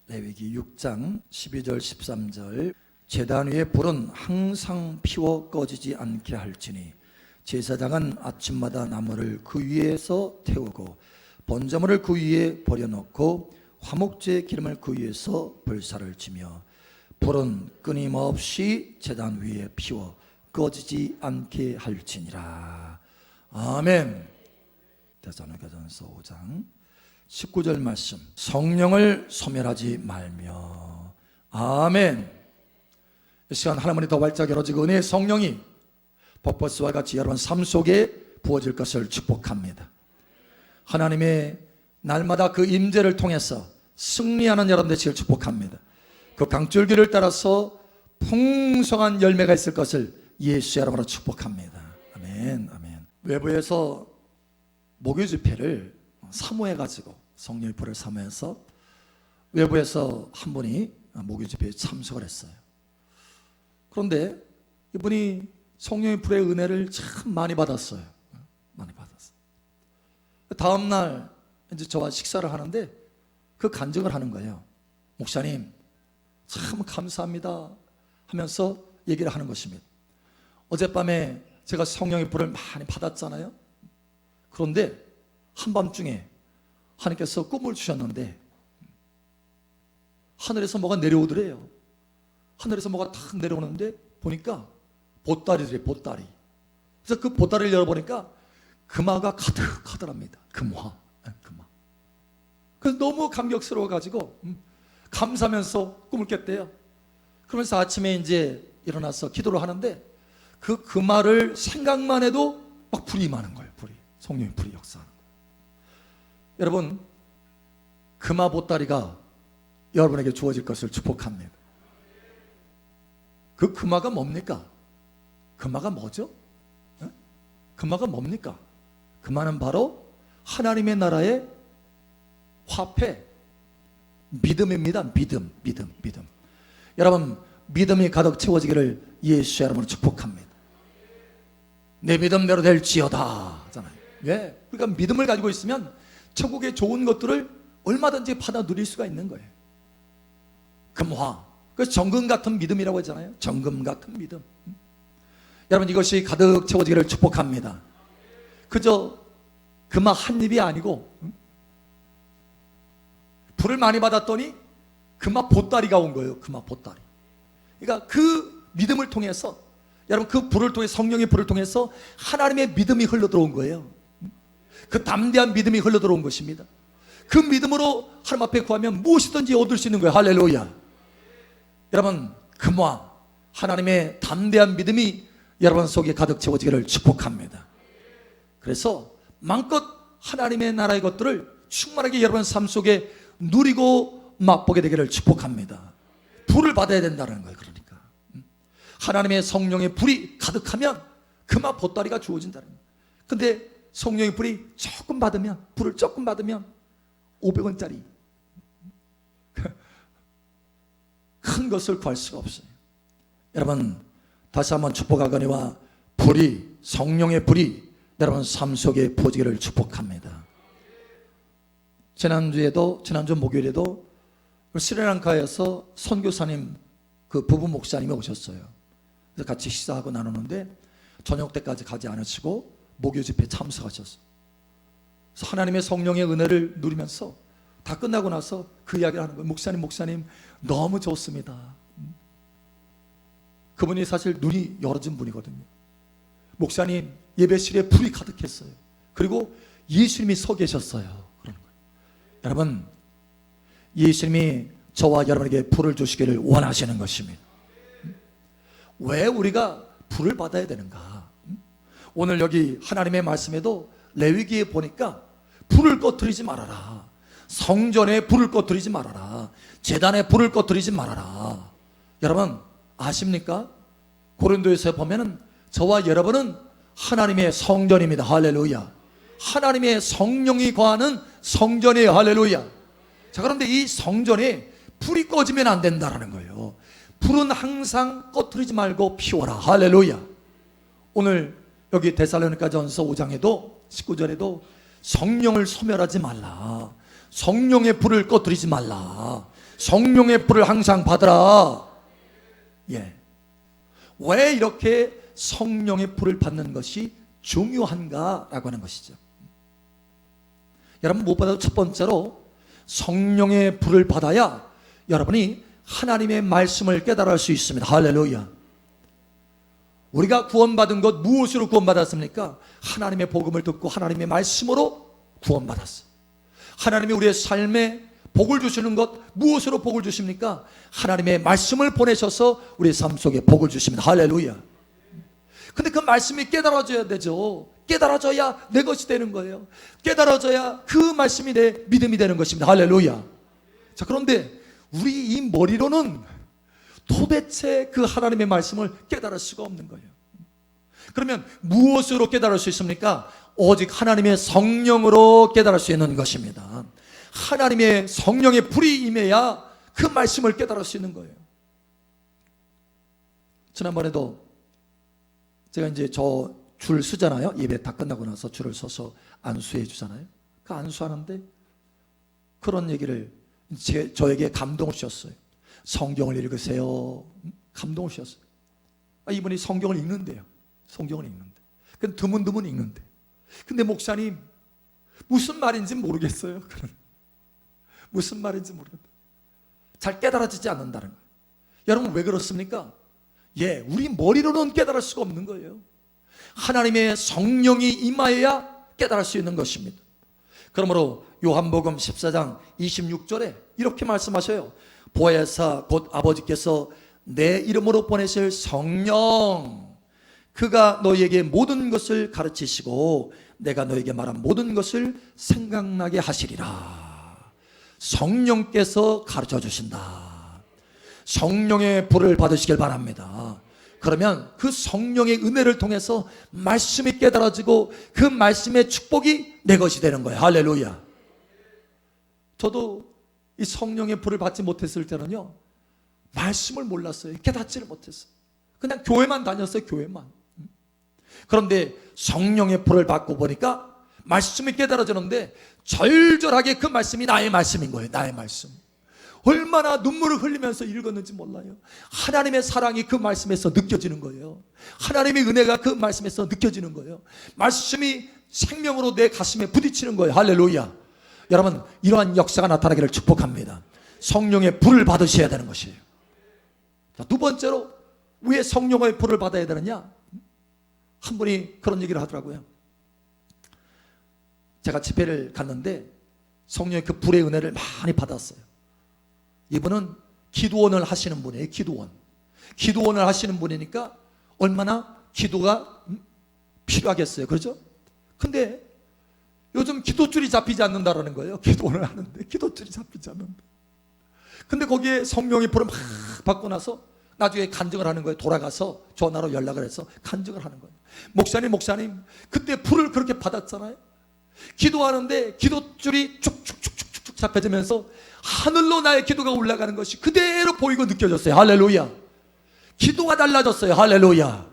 레위기 6장 12절 13절 제단 위에 불은 항상 피워 꺼지지 않게 할지니 제사장은 아침마다 나무를 그 위에서 태우고 번제물을 그 위에 버려놓고 화목제 기름을 그 위에서 불사를 지며 불은 끊임없이 제단 위에 피워 꺼지지 않게 할지니라. 아멘. 데살로니가전서 5장 19절 말씀, 성령을 소멸하지 말며. 아멘. 이 시간 하나님이 더 활짝 열어지고 은혜의 성령이 벚꽃과 같이 여러분 삶 속에 부어질 것을 축복합니다. 하나님의 날마다 그 임재를 통해서 승리하는 여러분 되시길 축복합니다. 그 강줄기를 따라서 풍성한 열매가 있을 것을 예수 여러분으로 축복합니다. 아멘, 아멘. 외부에서 목요 집회를 사모해가지고 성령의 불을 사모해서 외부에서 한 분이 목요 집회에 참석을 했어요. 그런데 이분이 성령의 불의 은혜를 참 많이 받았어요. 많이 받았어요. 다음날 이제 저와 식사를 하는데 그 간증을 하는 거예요. 목사님 참 감사합니다 하면서 얘기를 하는 것입니다. 어젯밤에 제가 성령의 불을 많이 받았잖아요. 그런데 한밤중에 하나님께서 꿈을 주셨는데 하늘에서 뭐가 내려오더래요. 하늘에서 뭐가 탁 내려오는데 보니까 보따리들이 보따리. 그래서 그 보따리를 열어보니까 금화가 가득하더랍니다. 금화. 그래서 너무 감격스러워가지고 감사하면서 꿈을 깼대요. 그러면서 아침에 이제 일어나서 기도를 하는데 그 금화를 생각만 해도 막 불이 임하는 거예요. 불이. 성령의 불이 역사하는 거예요. 여러분, 금화 보따리가 여러분에게 주어질 것을 축복합니다. 그 금화가 뭡니까? 금화가 뭐죠? 금화가 뭡니까? 금화는 바로 하나님의 나라의 화폐, 믿음입니다. 믿음. 여러분, 믿음이 가득 채워지기를 예수 여러분을 축복합니다. 내 믿음대로 될지어다 하잖아요. 왜? 그러니까 믿음을 가지고 있으면 천국의 좋은 것들을 얼마든지 받아 누릴 수가 있는 거예요. 금화. 그래서 정금 같은 믿음이라고 하잖아요. 정금 같은 믿음. 여러분, 이것이 가득 채워지기를 축복합니다. 그저 금화 한 입이 아니고 불을 많이 받았더니 금화 보따리가 온 거예요. 금화 보따리. 그러니까 그 믿음을 통해서 여러분, 그 불을 통해 성령의 불을 통해서 하나님의 믿음이 흘러들어온 거예요. 그 담대한 믿음이 흘러들어온 것입니다. 그 믿음으로 하나님 앞에 구하면 무엇이든지 얻을 수 있는 거예요. 할렐루야. 여러분, 금화 하나님의 담대한 믿음이 여러분 속에 가득 채워지기를 축복합니다. 그래서 마음껏 하나님의 나라의 것들을 충만하게 여러분 삶 속에 누리고 맛보게 되기를 축복합니다. 불을 받아야 된다는 거예요. 그러니까 하나님의 성령의 불이 가득하면 금화 보따리가 주어진다는 거예요. 근데 성령의 불이 조금 받으면, 불을 조금 받으면 500원짜리 큰 것을 구할 수가 없어요. 여러분, 다시 한번 축복하거니와 불이, 성령의 불이 여러분 삶 속에 부어지기를 축복합니다. 지난주 목요일에도 스리랑카에서 선교사님, 그 부부 목사님이 오셨어요. 그래서 같이 식사하고 나누는데 저녁 때까지 가지 않으시고 목요 집회에 참석하셨어요. 그래서 하나님의 성령의 은혜를 누리면서 다 끝나고 나서 그 이야기를 하는 거예요. 목사님 너무 좋습니다. 그분이 사실 눈이 열어진 분이거든요. 목사님, 예배실에 불이 가득했어요. 그리고 예수님이 서 계셨어요. 그러는 거예요. 여러분, 예수님이 저와 여러분에게 불을 주시기를 원하시는 것입니다. 왜 우리가 불을 받아야 되는가? 오늘 여기 하나님의 말씀에도 레위기에 보니까 불을 꺼뜨리지 말아라. 성전에 불을 꺼뜨리지 말아라. 제단에 불을 꺼뜨리지 말아라. 여러분 아십니까? 고린도에서 보면은 저와 여러분은 하나님의 성전입니다. 할렐루야. 하나님의 성령이 거하는 성전이에요. 할렐루야. 자, 그런데 이 성전에 불이 꺼지면 안 된다라는 거예요. 불은 항상 꺼뜨리지 말고 피워라. 할렐루야. 오늘 여기 데살로니가전서 5장에도 19절에도 성령을 소멸하지 말라. 성령의 불을 꺼뜨리지 말라. 성령의 불을 항상 받으라. 예. 왜 이렇게 성령의 불을 받는 것이 중요한가라고 하는 것이죠. 여러분, 무엇보다도 첫 번째로 성령의 불을 받아야 여러분이 하나님의 말씀을 깨달을 수 있습니다. 할렐루야. 우리가 구원받은 것 무엇으로 구원받았습니까? 하나님의 복음을 듣고 하나님의 말씀으로 구원받았어요. 하나님이 우리의 삶에 복을 주시는 것 무엇으로 복을 주십니까? 하나님의 말씀을 보내셔서 우리의 삶 속에 복을 주십니다. 할렐루야. 근데 그 말씀이 깨달아져야 되죠. 깨달아져야 내 것이 되는 거예요. 깨달아져야 그 말씀이 내 믿음이 되는 것입니다. 할렐루야. 자, 그런데 우리 이 머리로는 도대체 그 하나님의 말씀을 깨달을 수가 없는 거예요. 그러면 무엇으로 깨달을 수 있습니까? 오직 하나님의 성령으로 깨달을 수 있는 것입니다. 하나님의 성령의 불이 임해야 그 말씀을 깨달을 수 있는 거예요. 지난번에도 제가 이제 저 줄 서잖아요. 예배 다 끝나고 나서 줄을 서서 안수해 주잖아요. 그 안수하는데 그런 얘기를 저에게 감동을 주셨어요. 성경을 읽으세요. 감동을 주셨어요. 이분이 성경을 읽는데요. 성경을 읽는데. 근데 드문드문 읽는데. 근데 목사님, 무슨 말인지 모르겠어요. 무슨 말인지 모르겠다. 잘 깨달아지지 않는다는 거예요. 여러분, 왜 그렇습니까? 예, 우리 머리로는 깨달을 수가 없는 거예요. 하나님의 성령이 임하여야 깨달을 수 있는 것입니다. 그러므로 요한복음 14장 26절에 이렇게 말씀하셔요. 보혜사 곧 아버지께서 내 이름으로 보내실 성령, 그가 너희에게 모든 것을 가르치시고 내가 너희에게 말한 모든 것을 생각나게 하시리라. 성령께서 가르쳐 주신다. 성령의 불을 받으시길 바랍니다. 그러면 그 성령의 은혜를 통해서 말씀이 깨달아지고 그 말씀의 축복이 내 것이 되는 거예요. 할렐루야. 저도 이 성령의 불을 받지 못했을 때는요, 말씀을 몰랐어요. 깨닫지를 못했어요. 그냥 교회만 다녔어요. 교회만. 그런데 성령의 불을 받고 보니까 말씀이 깨달아지는데 절절하게 그 말씀이 나의 말씀인 거예요. 나의 말씀. 얼마나 눈물을 흘리면서 읽었는지 몰라요. 하나님의 사랑이 그 말씀에서 느껴지는 거예요. 하나님의 은혜가 그 말씀에서 느껴지는 거예요. 말씀이 생명으로 내 가슴에 부딪히는 거예요. 할렐루야. 여러분, 이러한 역사가 나타나기를 축복합니다. 성령의 불을 받으셔야 되는 것이에요. 자, 두 번째로 왜 성령의 불을 받아야 되느냐? 한 분이 그런 얘기를 하더라고요. 제가 집회를 갔는데 성령의 그 불의 은혜를 많이 받았어요. 이분은 기도원을 하시는 분이에요. 기도원을 하시는 분이니까 얼마나 기도가 필요하겠어요. 그렇죠? 근데 요즘 기도줄이 잡히지 않는다라는 거예요. 기도원을 하는데 기도줄이 잡히지 않는다. 근데 거기에 성령의 불을 막 받고 나서 나중에 간증을 하는 거예요. 돌아가서 전화로 연락을 해서 간증을 하는 거예요. 목사님, 그때 불을 그렇게 받았잖아요. 기도하는데 기도줄이 쭉쭉쭉쭉쭉 잡혀지면서 하늘로 나의 기도가 올라가는 것이 그대로 보이고 느껴졌어요. 할렐루야. 기도가 달라졌어요. 할렐루야.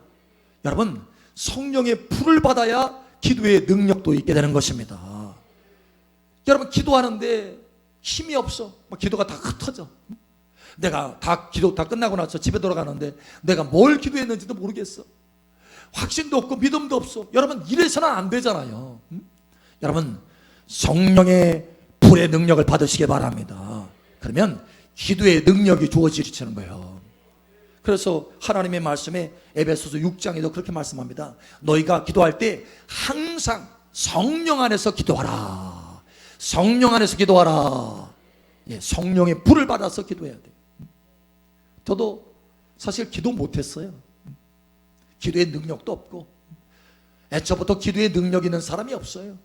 여러분, 성령의 불을 받아야 기도의 능력도 있게 되는 것입니다. 여러분, 기도하는데 힘이 없어. 기도가 다 흩어져. 내가 기도 다 끝나고 나서 집에 돌아가는데 내가 뭘 기도했는지도 모르겠어. 확신도 없고 믿음도 없어. 여러분, 이래서는 안 되잖아요. 여러분, 성령의 불의 능력을 받으시기 바랍니다. 그러면 기도의 능력이 주어지는 거예요. 그래서 하나님의 말씀에 에베소서 6장에도 그렇게 말씀합니다. 너희가 기도할 때 항상 성령 안에서 기도하라. 성령 안에서 기도하라. 예, 성령의 불을 받아서 기도해야 돼요. 저도 사실 기도 못했어요. 기도의 능력도 없고 애초부터 기도의 능력 있는 사람이 없어요.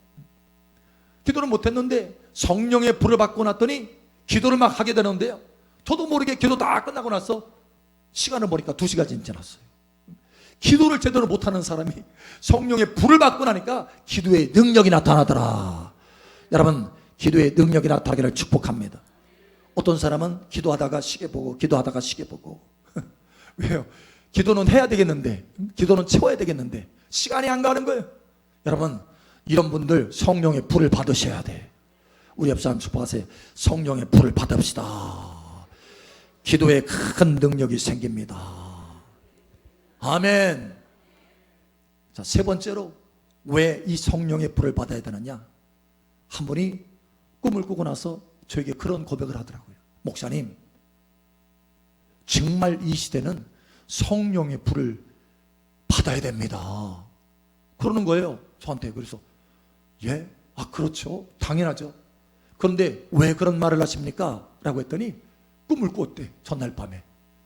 기도를 못했는데 성령의 불을 받고 났더니 기도를 막 하게 되는데요, 저도 모르게 기도 다 끝나고 나서 시간을 보니까 2시간이 지났어요. 기도를 제대로 못하는 사람이 성령의 불을 받고 나니까 기도의 능력이 나타나더라. 여러분, 기도의 능력이 나타나기를 축복합니다. 어떤 사람은 기도하다가 시계 보고 기도하다가 시계 보고 왜요? 기도는 해야 되겠는데, 기도는 채워야 되겠는데 시간이 안 가는 거예요. 여러분, 이런 분들 성령의 불을 받으셔야 돼. 우리 옆 사람 축복하세요. 성령의 불을 받읍시다. 기도에 큰 능력이 생깁니다. 아멘. 자, 세 번째로 왜 이 성령의 불을 받아야 되느냐? 한 분이 꿈을 꾸고 나서 저에게 그런 고백을 하더라고요. 목사님, 정말 이 시대는 성령의 불을 받아야 됩니다. 그러는 거예요, 저한테. 그래서 예? 아, 그렇죠. 당연하죠. 그런데 왜 그런 말을 하십니까? 라고 했더니 꿈을 꿨대. 전날 밤에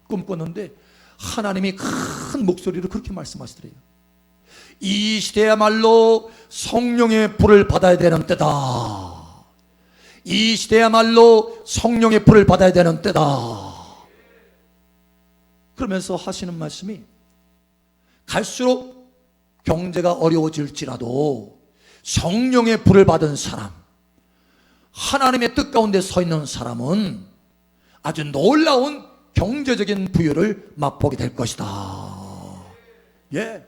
꿈 꿨는데 하나님이 큰 목소리로 그렇게 말씀하시더래요. 이 시대야말로 성령의 불을 받아야 되는 때다. 이 시대야말로 성령의 불을 받아야 되는 때다. 그러면서 하시는 말씀이, 갈수록 경제가 어려워질지라도 성령의 불을 받은 사람, 하나님의 뜻 가운데 서 있는 사람은 아주 놀라운 경제적인 부유를 맛보게 될 것이다. 예,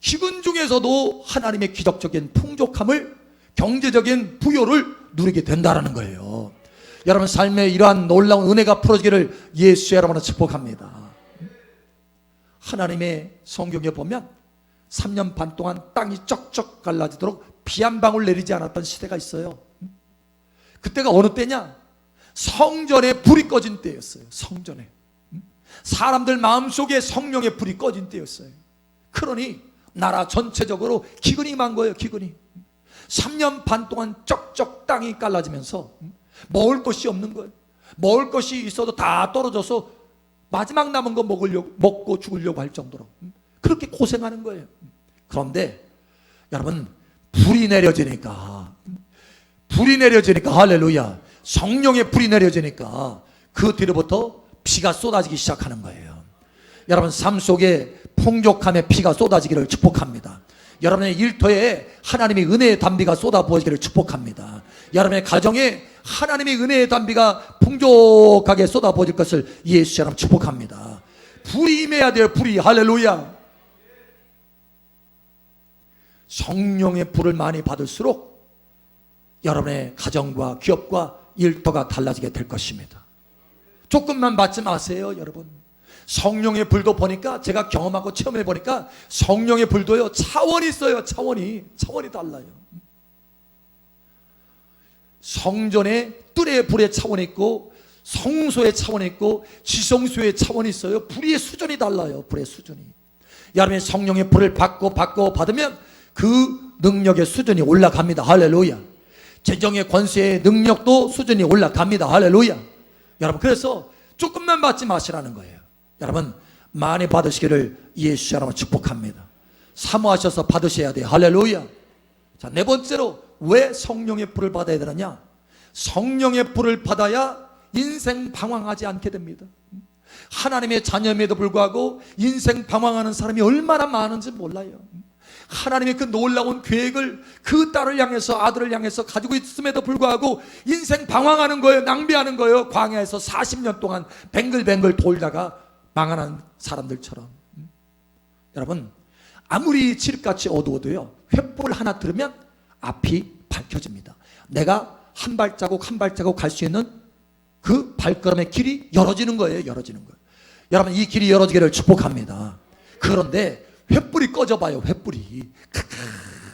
기근 중에서도 하나님의 기적적인 풍족함을, 경제적인 부유를 누리게 된다라는 거예요. 여러분 삶에 이러한 놀라운 은혜가 풀어지기를 예수의 이름으로 축복합니다. 하나님의 성경에 보면 3년 반 동안 땅이 쩍쩍 갈라지도록 비 한 방울 내리지 않았던 시대가 있어요. 그때가 어느 때냐? 성전에 불이 꺼진 때였어요. 성전에. 사람들 마음속에 성령의 불이 꺼진 때였어요. 그러니 나라 전체적으로 기근이 임한 거예요. 기근이. 3년 반 동안 쩍쩍 땅이 갈라지면서 먹을 것이 없는 거예요. 먹을 것이 있어도 다 떨어져서 마지막 남은 거 먹고 죽으려고 할 정도로 그렇게 고생하는 거예요. 그런데 여러분, 불이 내려지니까 할렐루야, 성령의 불이 내려지니까 그 뒤로부터 비가 쏟아지기 시작하는 거예요. 여러분 삶 속에 풍족함의 비가 쏟아지기를 축복합니다. 여러분의 일터에 하나님의 은혜의 담비가 쏟아 부어지기를 축복합니다. 여러분의 가정에 하나님의 은혜의 담비가 풍족하게 쏟아 부어질 것을 예수처럼 축복합니다. 불이 임해야 돼요. 불이. 할렐루야. 성령의 불을 많이 받을수록 여러분의 가정과 기업과 일터가 달라지게 될 것입니다. 조금만 받지 마세요, 여러분. 성령의 불도 보니까, 제가 경험하고 체험해 보니까 성령의 불도요, 차원이 있어요. 차원이 달라요. 성전에 뜰의 불의 차원이 있고, 성소의 차원이 있고, 지성소의 차원이 있어요. 불의 수준이 달라요. 불의 수준이. 여러분이 성령의 불을 받고 받으면 그 능력의 수준이 올라갑니다. 할렐루야. 재정의 권세의 능력도 수준이 올라갑니다. 할렐루야. 여러분, 그래서 조금만 받지 마시라는 거예요. 여러분 많이 받으시기를 예수 이름으로 축복합니다. 사모하셔서 받으셔야 돼요. 할렐루야. 자, 네 번째로 왜 성령의 불을 받아야 되느냐? 성령의 불을 받아야 인생 방황하지 않게 됩니다. 하나님의 자녀임에도 불구하고 인생 방황하는 사람이 얼마나 많은지 몰라요. 하나님의 그 놀라운 계획을 그 딸을 향해서, 아들을 향해서 가지고 있음에도 불구하고 인생 방황하는 거예요. 낭비하는 거예요. 광야에서 40년 동안 뱅글뱅글 돌다가 망하는 사람들처럼. 여러분, 아무리 칠흑같이 어두워도요, 횃불 하나 들으면 앞이 밝혀집니다. 내가 한 발자국 한 발자국 갈 수 있는 그 발걸음의 길이 열어지는 거예요. 열어지는 거예요. 여러분, 이 길이 열어지기를 축복합니다. 그런데 횃불이 꺼져봐요. 횃불이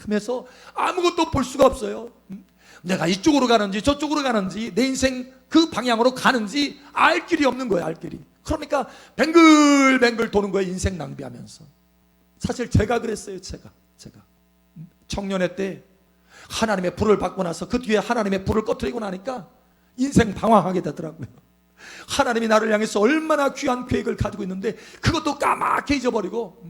하면서 아무것도 볼 수가 없어요. 내가 이쪽으로 가는지 저쪽으로 가는지, 내 인생 그 방향으로 가는지 알 길이 없는 거예요. 알 길이. 그러니까 뱅글뱅글 도는 거예요. 인생 낭비하면서. 사실 제가 그랬어요. 제가 청년회 때 하나님의 불을 받고 나서 그 뒤에 하나님의 불을 꺼뜨리고 나니까 인생 방황하게 되더라고요. 하나님이 나를 향해서 얼마나 귀한 계획을 가지고 있는데 그것도 까맣게 잊어버리고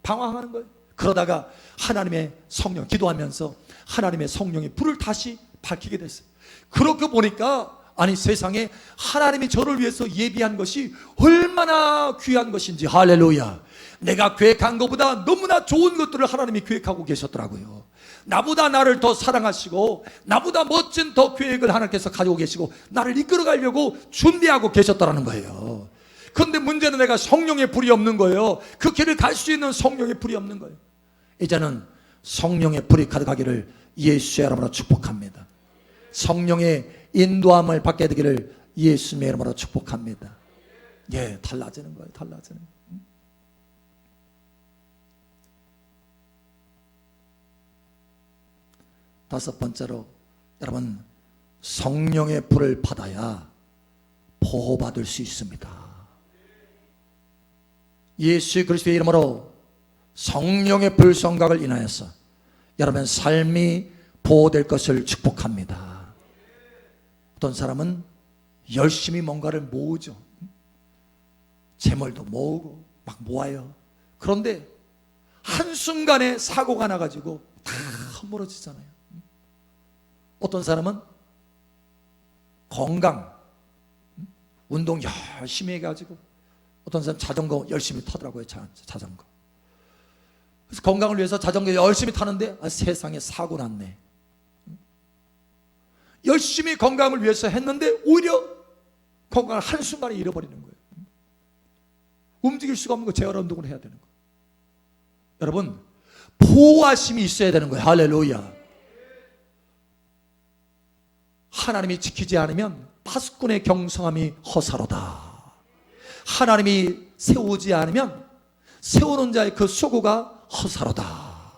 방황하는 거예요. 그러다가 하나님의 성령, 기도하면서 하나님의 성령의 불을 다시 밝히게 됐어요. 그렇게 보니까, 아니, 세상에 하나님이 저를 위해서 예비한 것이 얼마나 귀한 것인지. 할렐루야. 내가 계획한 것보다 너무나 좋은 것들을 하나님이 계획하고 계셨더라고요. 나보다 나를 더 사랑하시고, 나보다 멋진 더 계획을 하나님께서 가지고 계시고, 나를 이끌어 가려고 준비하고 계셨다는 거예요. 그런데 문제는 내가 성령의 불이 없는 거예요. 그 길을 갈 수 있는 성령의 불이 없는 거예요. 이제는 성령의 불이 가득하기를 예수의 이름으로 축복합니다. 성령의 인도함을 받게 되기를 예수님의 이름으로 축복합니다. 예, 달라지는 거예요. 달라지는 거예요. 다섯 번째로, 여러분, 성령의 불을 받아야 보호받을 수 있습니다. 예수 그리스도의 이름으로 성령의 불성각을 인하여서 여러분 삶이 보호될 것을 축복합니다. 어떤 사람은 열심히 뭔가를 모으죠. 재물도 모으고 막 모아요. 그런데 한순간에 사고가 나가지고 다 허물어지잖아요. 어떤 사람은 건강, 운동 열심히 해가지고, 어떤 사람 자전거 열심히 타더라고요. 자전거. 그래서 건강을 위해서 자전거 열심히 타는데 세상에 사고 났네. 열심히 건강을 위해서 했는데 오히려 건강을 한순간에 잃어버리는 거예요. 움직일 수가 없는 거, 재활 운동을 해야 되는 거예요. 여러분, 보호하심이 있어야 되는 거예요. 할렐루야. 하나님이 지키지 않으면 파수꾼의 경성함이 허사로다. 하나님이 세우지 않으면 세우는 자의 그 수고가 허사로다.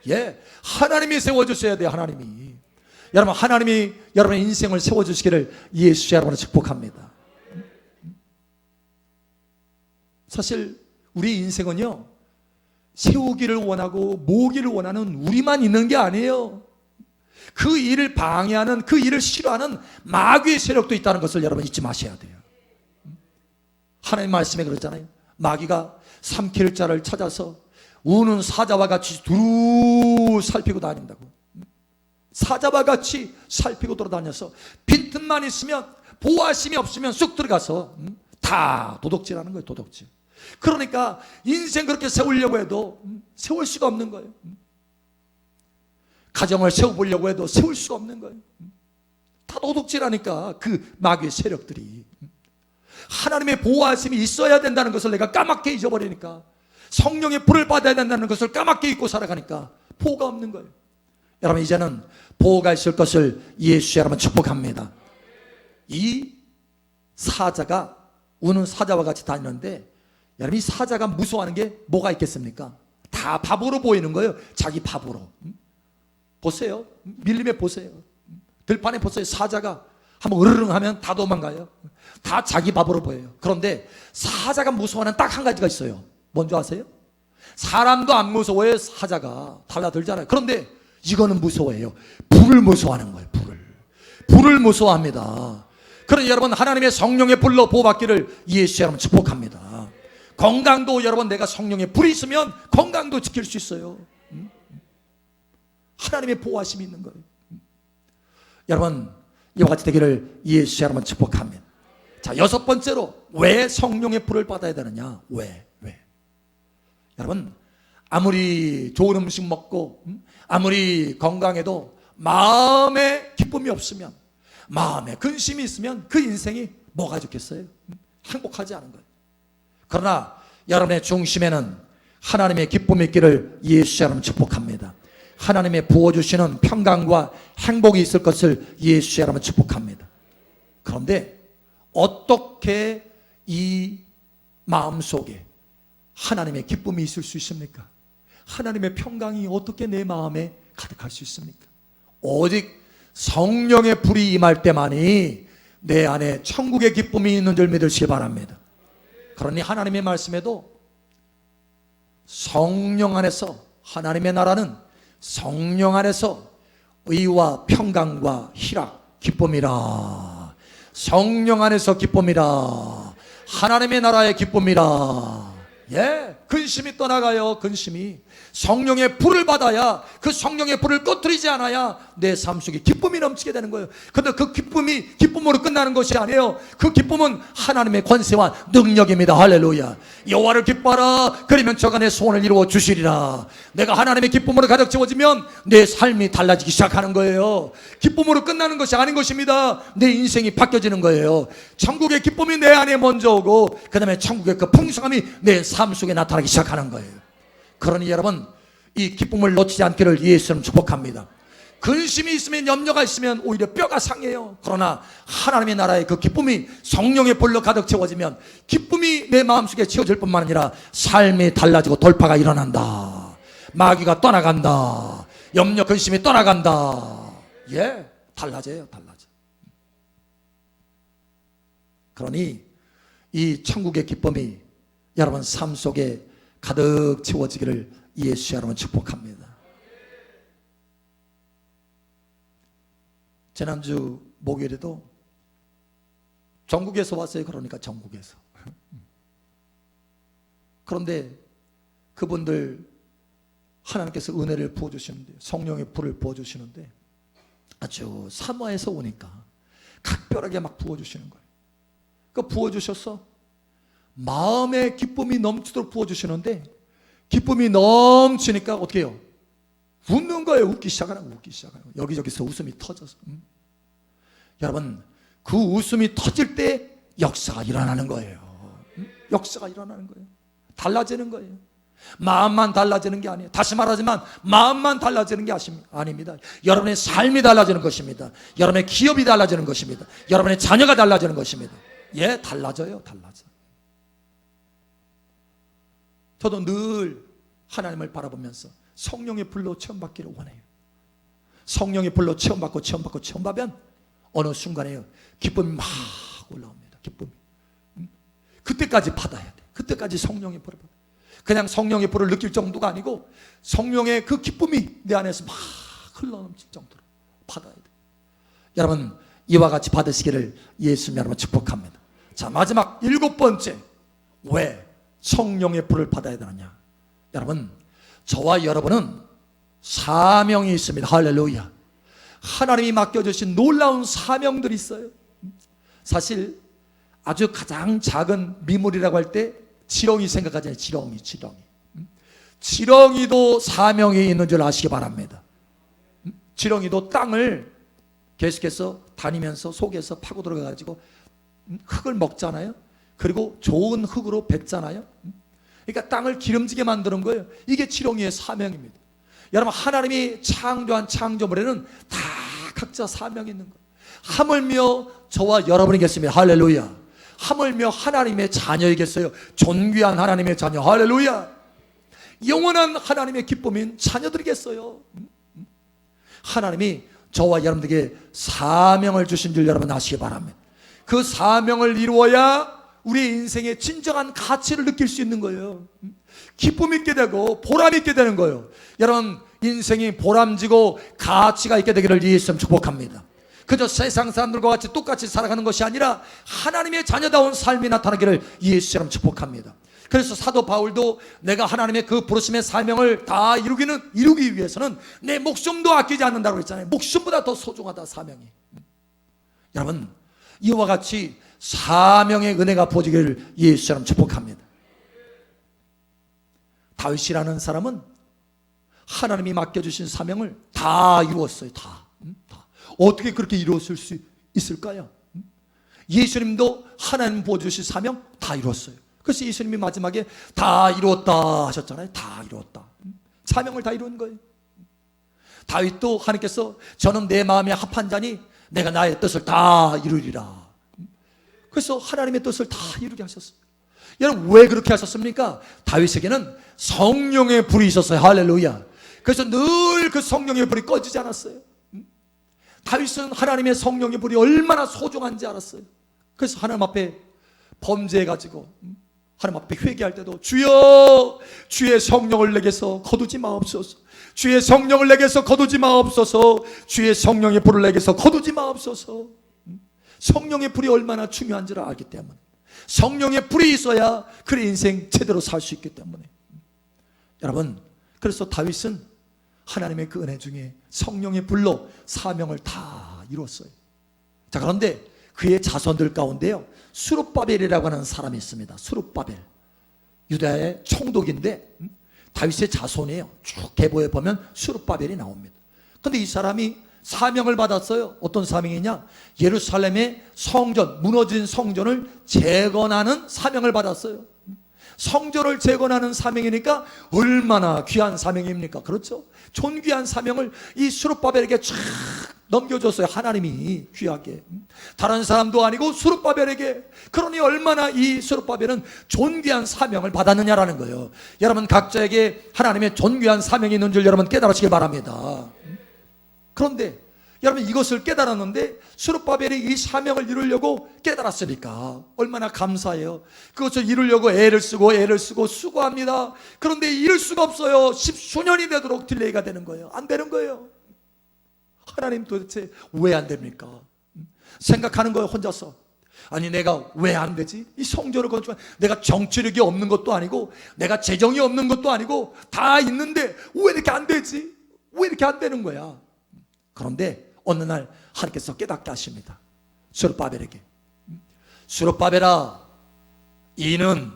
예, 하나님이 세워주셔야 돼요. 하나님이. 여러분, 하나님이 여러분의 인생을 세워주시기를 예수 여러분을 축복합니다. 사실 우리 인생은요, 세우기를 원하고 모으기를 원하는 우리만 있는 게 아니에요. 그 일을 방해하는, 그 일을 싫어하는 마귀의 세력도 있다는 것을 여러분 잊지 마셔야 돼요. 하나님 말씀에 그랬잖아요. 마귀가 삼킬 자를 찾아서 우는 사자와 같이 두루 살피고 다닌다고. 사자와 같이 살피고 돌아다녀서 빈틈만 있으면, 보호하심이 없으면 쑥 들어가서 다 도둑질하는 거예요. 도둑질. 그러니까 인생 그렇게 세우려고 해도 세울 수가 없는 거예요. 가정을 세워보려고 해도 세울 수가 없는 거예요. 다 도둑질하니까 그 마귀의 세력들이. 하나님의 보호하심이 있어야 된다는 것을 내가 까맣게 잊어버리니까, 성령의 불을 받아야 된다는 것을 까맣게 잊고 살아가니까 보호가 없는 거예요. 여러분, 이제는 보호가 있을 것을 예수 여러분 축복합니다. 이 사자가 우는 사자와 같이 다니는데, 여러분, 이 사자가 무서워하는 게 뭐가 있겠습니까? 다 바보로 보이는 거예요. 자기 바보로. 보세요. 밀림에 보세요. 들판에 보세요. 사자가 한번 으르릉 하면 다 도망가요. 다 자기 바보로 보여요. 그런데 사자가 무서워하는 딱 한 가지가 있어요. 뭔지 아세요? 사람도 안 무서워해요. 사자가 달라들잖아요. 그런데 이거는 무서워해요. 불을 무서워하는 거예요. 불을 무서워합니다. 그러니 여러분, 하나님의 성령의 불로 보호받기를 예수 여러분 축복합니다. 건강도 여러분, 내가 성령의 불이 있으면 건강도 지킬 수 있어요. 하나님의 보호하심이 있는 거예요. 여러분, 이와 같이 되기를 예수 여러분 축복합니다. 자, 여섯 번째로, 왜 성령의 불을 받아야 되느냐? 왜? 여러분, 아무리 좋은 음식 먹고 아무리 건강해도 마음에 기쁨이 없으면, 마음에 근심이 있으면 그 인생이 뭐가 좋겠어요? 행복하지 않은 거예요. 그러나 여러분의 중심에는 하나님의 기쁨이 있기를 예수 여러분 축복합니다. 하나님의 부어주시는 평강과 행복이 있을 것을 예수 여러분 축복합니다. 그런데 어떻게 이 마음속에 하나님의 기쁨이 있을 수 있습니까? 하나님의 평강이 어떻게 내 마음에 가득할 수 있습니까? 오직 성령의 불이 임할 때만이 내 안에 천국의 기쁨이 있는 줄 믿으시기 바랍니다. 그러니 하나님의 말씀에도 성령 안에서, 하나님의 나라는 성령 안에서 의와 평강과 희락, 기쁨이라. 성령 안에서 기쁨이라. 하나님의 나라의 기쁨이라. 예, 근심이 떠나가요. 근심이. 성령의 불을 받아야, 그 성령의 불을 꺼뜨리지 않아야 내 삶 속에 기쁨이 넘치게 되는 거예요. 그런데 그 기쁨이 기쁨으로 끝나는 것이 아니에요. 그 기쁨은 하나님의 권세와 능력입니다. 할렐루야. 여호와를 기뻐하라. 그러면 저가 내 소원을 이루어 주시리라. 내가 하나님의 기쁨으로 가득 채워지면 내 삶이 달라지기 시작하는 거예요. 기쁨으로 끝나는 것이 아닌 것입니다. 내 인생이 바뀌어지는 거예요. 천국의 기쁨이 내 안에 먼저 오고, 그 다음에 천국의 그 풍성함이 내 삶 속에 나타나기 시작하는 거예요. 그러니 여러분, 이 기쁨을 놓치지 않기를 예수님 축복합니다. 근심이 있으면, 염려가 있으면 오히려 뼈가 상해요. 그러나 하나님의 나라의 그 기쁨이 성령의 불로 가득 채워지면 기쁨이 내 마음속에 채워질 뿐만 아니라 삶이 달라지고 돌파가 일어난다. 마귀가 떠나간다. 염려 근심이 떠나간다. 예, 달라져요. 달라져. 그러니 이 천국의 기쁨이 여러분 삶 속에 가득 채워지기를 예수 여러분 축복합니다. 지난주 목요일에도 전국에서 왔어요. 그러니까 전국에서. 그런데 그분들 하나님께서 은혜를 부어주시는데, 성령의 불을 부어주시는데 아주 사모해서 오니까 각별하게 막 부어주시는 거예요. 그 부어주셔서 마음의 기쁨이 넘치도록 부어주시는데, 기쁨이 넘치니까 어떻게 해요? 웃는 거예요. 웃기 시작하는 거, 웃기 시작하는 거. 여기저기서 웃음이 터져서. 여러분, 그 웃음이 터질 때 역사가 일어나는 거예요. 역사가 일어나는 거예요. 달라지는 거예요. 마음만 달라지는 게 아니에요. 다시 말하지만 마음만 달라지는 게 아닙니다. 여러분의 삶이 달라지는 것입니다. 여러분의 기업이 달라지는 것입니다. 여러분의 자녀가 달라지는 것입니다. 예, 달라져요. 달라져. 저도 늘 하나님을 바라보면서 성령의 불로 체험받기를 원해요. 성령의 불로 체험받으면 어느 순간에요, 기쁨이 막 올라옵니다. 기쁨이. 그때까지 받아야 돼. 그때까지 성령의 불을 받아야 돼. 그냥 성령의 불을 느낄 정도가 아니고 성령의 그 기쁨이 내 안에서 막 흘러넘칠 정도로 받아야 돼. 여러분, 이와 같이 받으시기를 예수님 여러분 축복합니다. 자, 마지막 7번째, 왜 성령의 불을 받아야 되느냐? 여러분, 저와 여러분은 사명이 있습니다. 할렐루야. 하나님이 맡겨주신 놀라운 사명들이 있어요. 사실 아주 가장 작은 미물이라고 할 때 지렁이 생각하잖아요. 지렁이도 사명이 있는 줄 아시기 바랍니다. 지렁이도 땅을 계속해서 다니면서 속에서 파고 들어가가지고 흙을 먹잖아요. 그리고 좋은 흙으로 뱉잖아요. 그러니까 땅을 기름지게 만드는 거예요. 이게 지렁이의 사명입니다. 여러분, 하나님이 창조한 창조물에는 다 각자 사명이 있는 거예요. 하물며 저와 여러분이겠습니다. 할렐루야. 하물며 하나님의 자녀이겠어요. 존귀한 하나님의 자녀. 할렐루야. 영원한 하나님의 기쁨인 자녀들이겠어요. 하나님이 저와 여러분들에게 사명을 주신 줄 여러분 아시기 바랍니다. 그 사명을 이루어야 우리 인생의 진정한 가치를 느낄 수 있는 거예요. 기쁨 있게 되고 보람 있게 되는 거예요. 여러분, 인생이 보람지고 가치가 있게 되기를 예수님 축복합니다. 그저 세상 사람들과 같이 똑같이 살아가는 것이 아니라 하나님의 자녀다운 삶이 나타나기를 예수님 축복합니다. 그래서 사도 바울도 내가 하나님의 그 부르심의 사명을 다 이루기 위해서는 내 목숨도 아끼지 않는다고 했잖아요. 목숨보다 더 소중하다, 사명이. 여러분, 이와 같이 사명의 은혜가 부어지기를 예수님 축복합니다. 다윗이라는 사람은 하나님이 맡겨주신 사명을 다 이루었어요. 다. 어떻게 그렇게 이루었을 수 있을까요? 예수님도 하나님 부어주신 사명 다 이루었어요. 그래서 예수님이 마지막에 다 이루었다 하셨잖아요. 다 이루었다. 사명을 다 이룬 거예요. 다윗도 하나님께서 저는 내 마음에 합한 자니 내가 나의 뜻을 다 이루리라. 그래서 하나님의 뜻을 다 이루게 하셨어요. 여러분, 왜 그렇게 하셨습니까? 다윗에게는 성령의 불이 있었어요. 할렐루야. 그래서 늘 그 성령의 불이 꺼지지 않았어요. 다윗은 하나님의 성령의 불이 얼마나 소중한지 알았어요. 그래서 하나님 앞에 범죄해가지고 하나님 앞에 회개할 때도 주여, 주의 성령을 내게서 거두지 마옵소서. 주의 성령을 내게서 거두지 마옵소서. 주의 성령의 불을 내게서 거두지 마옵소서. 성령의 불이 얼마나 중요한지를 알기 때문에, 성령의 불이 있어야 그의 인생 제대로 살 수 있기 때문에. 여러분, 그래서 다윗은 하나님의 그 은혜 중에 성령의 불로 사명을 다 이뤘어요. 자, 그런데 그의 자손들 가운데요, 수룹바벨이라고 하는 사람이 있습니다. 수룹바벨, 유다의 총독인데 다윗의 자손이에요. 쭉 계보에 보면 수룹바벨이 나옵니다. 그런데 이 사람이 사명을 받았어요. 어떤 사명이냐? 예루살렘의 성전, 무너진 성전을 재건하는 사명을 받았어요. 성전을 재건하는 사명이니까 얼마나 귀한 사명입니까? 그렇죠? 존귀한 사명을 이 스룹바벨에게 쫙 넘겨줬어요. 하나님이 귀하게. 다른 사람도 아니고 스룹바벨에게. 그러니 얼마나 이 스룹바벨은 존귀한 사명을 받았느냐라는 거예요. 여러분 각자에게 하나님의 존귀한 사명이 있는 줄 여러분 깨달으시길 바랍니다. 그런데 여러분 이것을 깨달았는데 스룹바벨이 이 사명을 이루려고 깨달았으니까 얼마나 감사해요. 그것을 이루려고 애를 쓰고 수고합니다. 그런데 이룰 수가 없어요. 10수년이 되도록 딜레이가 되는 거예요. 안 되는 거예요. 하나님 도대체 왜 안 됩니까? 생각하는 거예요. 혼자서. 아니 내가 왜 안 되지? 이 성전을 건축한 내가 정치력이 없는 것도 아니고 내가 재정이 없는 것도 아니고 다 있는데 왜 이렇게 안 되지? 왜 이렇게 안 되는 거야? 그런데 어느 날 하나님께서 깨닫게 하십니다. 스룹바벨에게. 스룹바벨아, 이는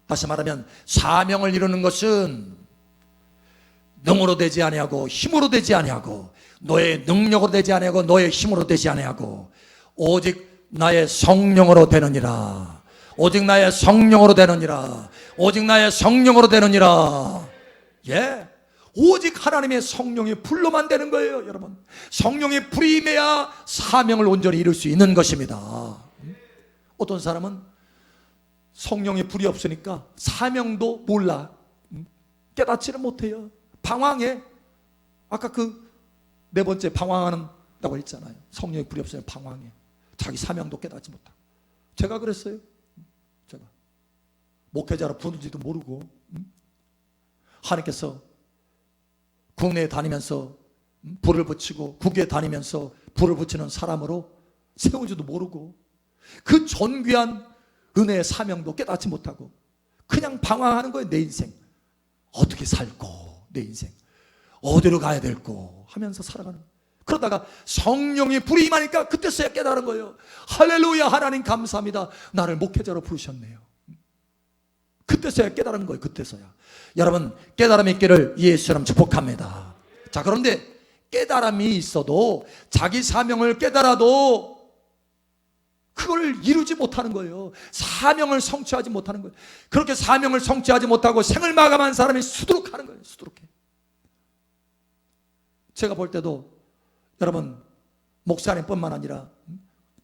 다시 말하면 사명을 이루는 것은 능으로 되지 아니하고 힘으로 되지 아니하고 너의 능력으로 되지 아니하고 너의 힘으로 되지 아니하고 오직 나의 성령으로 되느니라. 오직 나의 성령으로 되느니라. 오직 나의 성령으로 되느니라. 예. 오직 하나님의 성령의 불로만 되는 거예요, 여러분. 성령의 불이 임해야 사명을 온전히 이룰 수 있는 것입니다. 어떤 사람은 성령의 불이 없으니까 사명도 몰라. 깨닫지를 못해요. 방황해. 아까 그 네 번째 방황한다고 했잖아요. 성령의 불이 없으면 방황해. 자기 사명도 깨닫지 못하고. 제가 그랬어요. 제가 목회자로 부른지도 모르고 하나님께서 국내에 다니면서 불을 붙이고 국외에 다니면서 불을 붙이는 사람으로 세운지도 모르고 그 존귀한 은혜의 사명도 깨닫지 못하고 그냥 방황하는 거예요. 내 인생 어떻게 살고 내 인생 어디로 가야 될고 하면서 살아가는 거예요. 그러다가 성령의 불이 임하니까 그때서야 깨달은 거예요. 할렐루야, 하나님 감사합니다. 나를 목회자로 부르셨네요. 그때서야 깨달은 거예요. 그때서야. 여러분 깨달음이 있기를 예수처럼 축복합니다. 자, 그런데 깨달음이 있어도 자기 사명을 깨달아도 그걸 이루지 못하는 거예요. 사명을 성취하지 못하는 거예요. 그렇게 사명을 성취하지 못하고 생을 마감한 사람이 수두룩하는 거예요. 수두룩해. 제가 볼 때도 여러분 목사님뿐만 아니라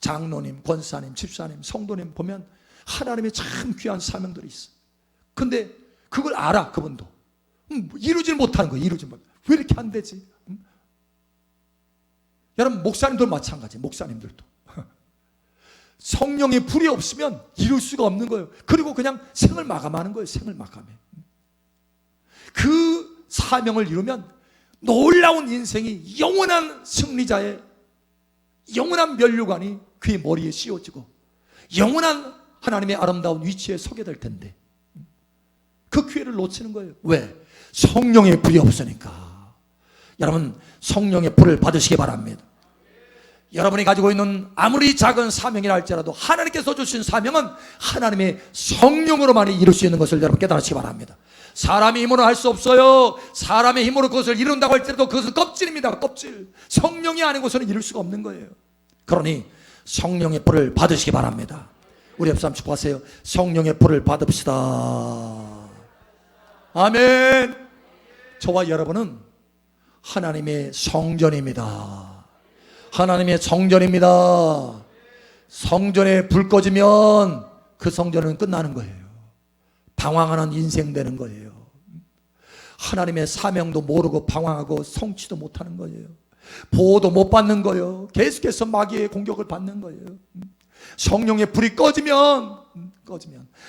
장로님, 권사님, 집사님, 성도님 보면 하나님의 참 귀한 사명들이 있어요. 근데 그걸 알아, 그분도. 이루질 못하는 거예요. 이루지 못하는 거예요. 왜 이렇게 안 되지? 여러분 목사님도 마찬가지예요. 목사님들도 성령의 불이 없으면 이룰 수가 없는 거예요. 그리고 그냥 생을 마감하는 거예요. 생을 마감해. 그 사명을 이루면 놀라운 인생이 영원한 승리자의 영원한 면류관이 그의 머리에 씌워지고 영원한 하나님의 아름다운 위치에 서게 될 텐데 그 기회를 놓치는 거예요. 왜? 성령의 불이 없으니까. 여러분 성령의 불을 받으시기 바랍니다. 여러분이 가지고 있는 아무리 작은 사명이라 할지라도 하나님께서 주신 사명은 하나님의 성령으로만 이룰 수 있는 것을 여러분 깨달으시기 바랍니다. 사람의 힘으로 할 수 없어요. 사람의 힘으로 그것을 이룬다고 할지라도 그것은 껍질입니다. 껍질. 성령이 아니고서는 이룰 수가 없는 거예요. 그러니 성령의 불을 받으시기 바랍니다. 우리 옆 사람 축복하세요. 성령의 불을 받읍시다. 아멘. 저와 여러분은 하나님의 성전입니다. 하나님의 성전입니다. 성전에 불 꺼지면 그 성전은 끝나는 거예요. 방황하는 인생 되는 거예요. 하나님의 사명도 모르고 방황하고 성취도 못하는 거예요. 보호도 못 받는 거예요. 계속해서 마귀의 공격을 받는 거예요. 성령의 불이 꺼지면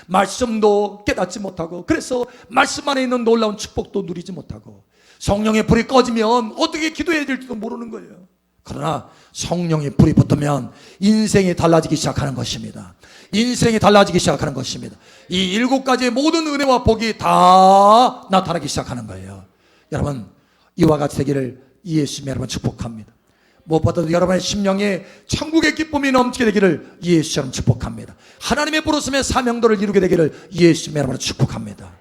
말씀도 깨닫지 못하고 그래서 말씀 안에 있는 놀라운 축복도 누리지 못하고 성령의 불이 꺼지면 어떻게 기도해야 될지도 모르는 거예요. 그러나 성령의 불이 붙으면 인생이 달라지기 시작하는 것입니다. 인생이 달라지기 시작하는 것입니다. 이 7가지의 모든 은혜와 복이 다 나타나기 시작하는 거예요. 여러분 이와 같이 되기를 예수님의 여러분 축복합니다. 무엇보다도 여러분의 심령에 천국의 기쁨이 넘치게 되기를 예수처럼 축복합니다. 하나님의 부르심의 사명도를 이루게 되기를 예수님의 여러분 축복합니다.